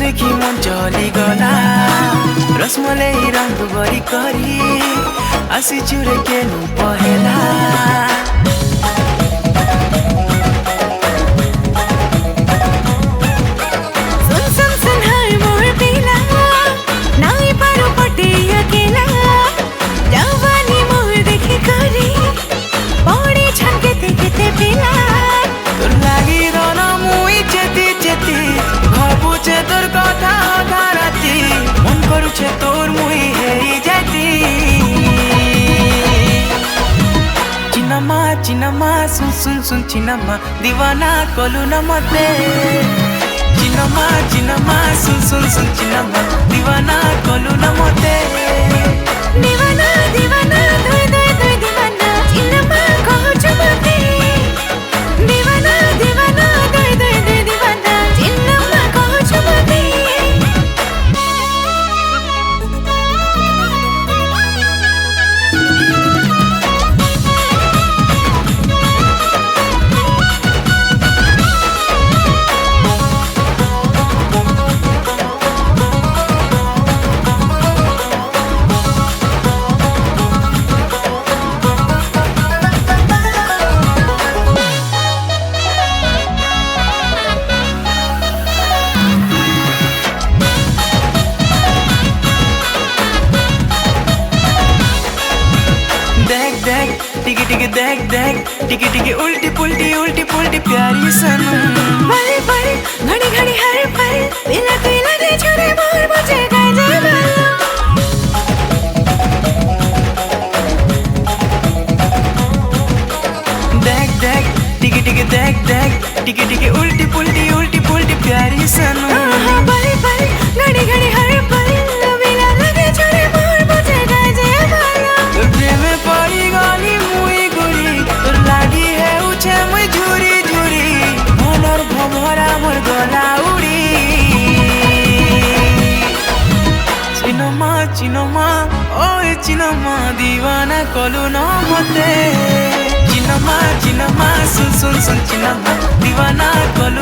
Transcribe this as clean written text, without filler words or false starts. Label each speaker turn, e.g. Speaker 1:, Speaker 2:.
Speaker 1: देखि मन चली गला रसमलाई रंग बरी करी आसी चुरे के नु पहेला तोर मुई हेरी जाती चिनमा सुन सुन सुन चिनमा दीवाना कलु न मते चिनमा सुन सुन सुन चिनमा दीवाना कलु न मते
Speaker 2: दीवाना दीवाना दोय दोय दोय दीवाना चिनमा कहछु मते दीवाना दीवाना दोय दोय दोय दीवाना चिनमा कहछु मते
Speaker 1: टिकी टिकी देख देख टिकी टिकी उल्टी पुल्टी प्यारी सनम
Speaker 2: बड़े बड़े घड़ी घड़ी हर पल बिना कोई लगे छोरे मोर मुझे गाजे बालो
Speaker 1: देख देख टिकी टिकी देख देख टिकी टिकी उल्टी पुल्टी प्यारी सनम
Speaker 2: बड़े बड़े घड़ी घड़ी हर पल बिना लगे छोरे मोर मुझे गाजे बालो
Speaker 1: प्रेम पड़ी गली मुई गुरी तोर लागी है उछे मुई झुरी झुरी मनर भमरा मोर गला उड़ी चिनमा ओए चिनमा दीवाना कलु न मते चिनमा सुन सुन सुन चिनमा दीवाना कलु